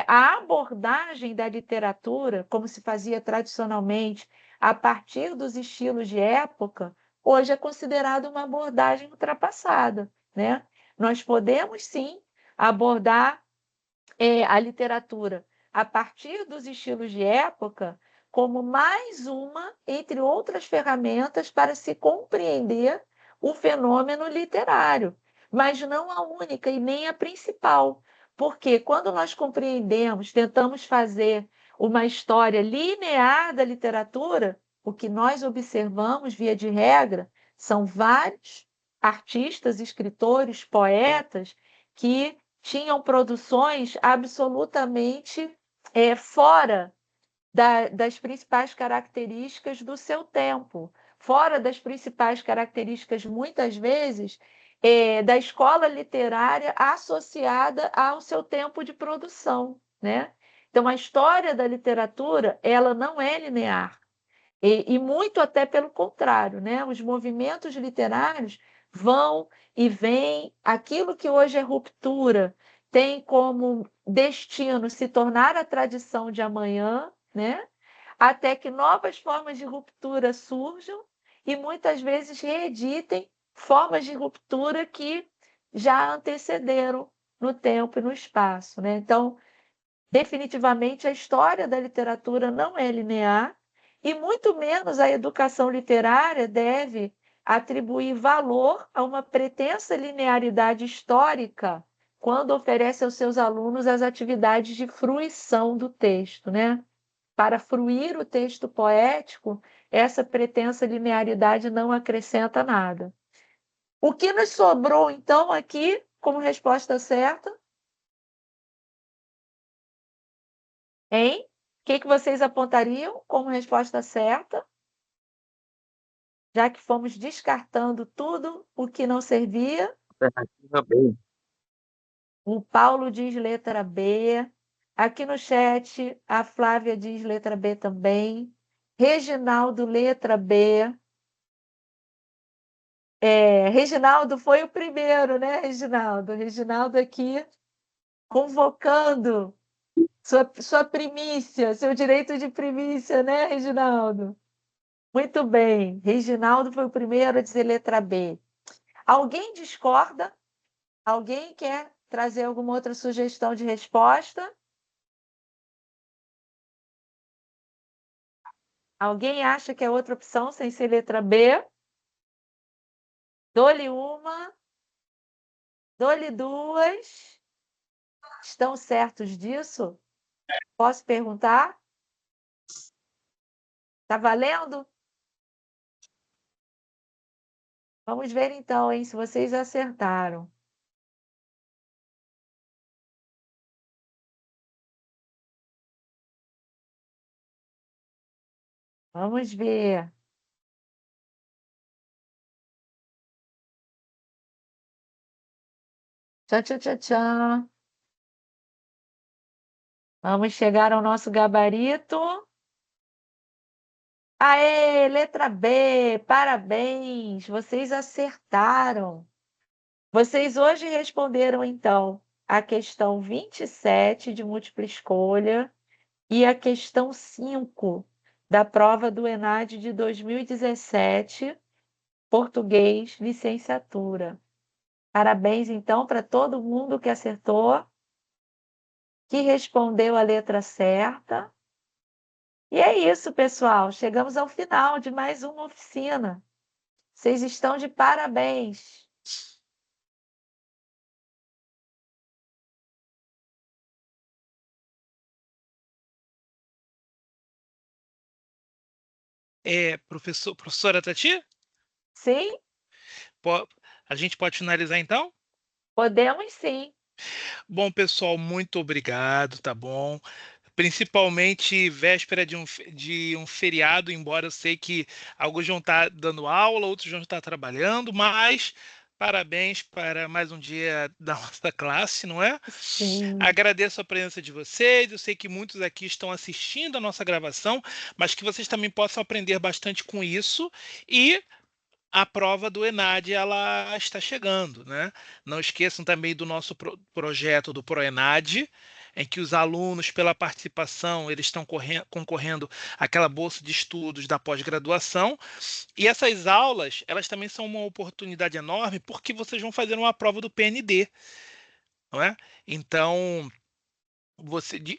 A abordagem da literatura, como se fazia tradicionalmente, a partir dos estilos de época, hoje é considerada uma abordagem ultrapassada, né? Nós podemos, sim, abordar a literatura a partir dos estilos de época como mais uma, entre outras ferramentas, para se compreender o fenômeno literário, mas não a única e nem a principal, porque quando nós compreendemos, tentamos fazer uma história linear da literatura, o que nós observamos, via de regra, são vários artistas, escritores, poetas que tinham produções absolutamente fora das principais características do seu tempo, fora das principais características, muitas vezes, da escola literária associada ao seu tempo de produção, né? Então, a história da literatura, ela não é linear. E muito até pelo contrário, né? Os movimentos literários vão e vêm. Aquilo que hoje é ruptura tem como destino se tornar a tradição de amanhã, né? até que novas formas de ruptura surjam e muitas vezes reeditem formas de ruptura que já antecederam no tempo e no espaço, né? Então, definitivamente, a história da literatura não é linear e muito menos a educação literária deve atribuir valor a uma pretensa linearidade histórica quando oferece aos seus alunos as atividades de fruição do texto, né? Para fruir o texto poético, essa pretensa linearidade não acrescenta nada. O que nos sobrou, então, aqui, como resposta certa? Hein? O que vocês apontariam como resposta certa? Já que fomos descartando tudo o que não servia. Alternativa B. O Paulo diz letra B. Aqui no chat, a Flávia diz letra B também. Reginaldo, letra B. Reginaldo foi o primeiro, né, Reginaldo? Reginaldo aqui convocando sua primícia, seu direito de primícia, né, Reginaldo? Muito bem. Reginaldo foi o primeiro a dizer letra B. Alguém discorda? Alguém quer trazer alguma outra sugestão de resposta? Alguém acha que é outra opção sem ser letra B? Dou-lhe uma, dou-lhe duas. Estão certos disso? Posso perguntar? Está valendo? Vamos ver então, hein, se vocês acertaram. Vamos ver. Tchan, tchan, tchan, tchan. Vamos chegar ao nosso gabarito. Aê, letra B, parabéns, vocês acertaram. Vocês hoje responderam, então, a questão 27 de múltipla escolha e a questão 5 da prova do ENAD de 2017, português, licenciatura. Parabéns, então, para todo mundo que acertou, que respondeu a letra certa. E é isso, pessoal. Chegamos ao final de mais uma oficina. Vocês estão de parabéns. Professora Tati, Sim, a gente pode finalizar então? podemos sim. Bom, pessoal, muito obrigado, tá bom? Principalmente véspera de um feriado, embora eu sei que alguns vão estar dando aula, outros vão estar trabalhando, mas parabéns para mais um dia da nossa classe, não é? Sim. Agradeço a presença de vocês, eu sei que muitos aqui estão assistindo a nossa gravação, mas que vocês também possam aprender bastante com isso e a prova do ENAD ela está chegando, né? Não esqueçam também do nosso projeto do ProENAD, em que os alunos, pela participação, eles estão concorrendo àquela bolsa de estudos da pós-graduação. E essas aulas, elas também são uma oportunidade enorme, porque vocês vão fazer uma prova do PND, não é? Então,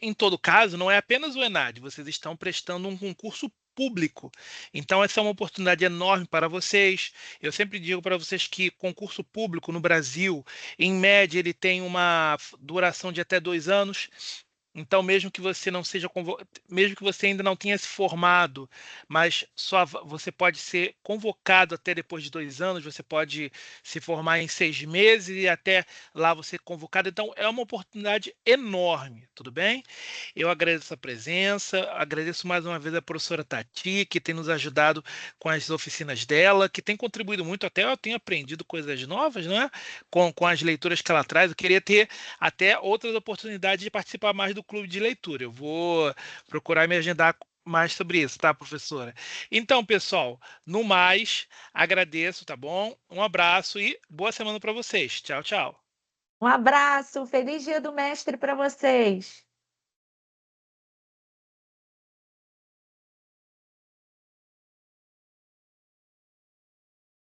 em todo caso, não é apenas o ENAD, vocês estão prestando um concurso público. Então, essa é uma oportunidade enorme para vocês. Eu sempre digo para vocês que concurso público no Brasil, em média, ele tem uma duração de até 2 anos. Então, mesmo que você não seja mesmo que você ainda não tenha se formado, mas você pode ser convocado até depois de 2 anos, você pode se formar em 6 meses e até lá você convocado. Então, é uma oportunidade enorme, tudo bem? Eu agradeço a presença, agradeço mais uma vez a professora Tati, que tem nos ajudado com as oficinas dela, que tem contribuído muito, até eu tenho aprendido coisas novas, né? Com as leituras que ela traz. Eu queria ter até outras oportunidades de participar mais do clube de leitura. Eu vou procurar me agendar mais sobre isso, tá, professora? Então, pessoal, no mais, agradeço, tá bom? Um abraço e boa semana para vocês. Tchau, tchau. Um abraço, feliz Dia do Mestre para vocês.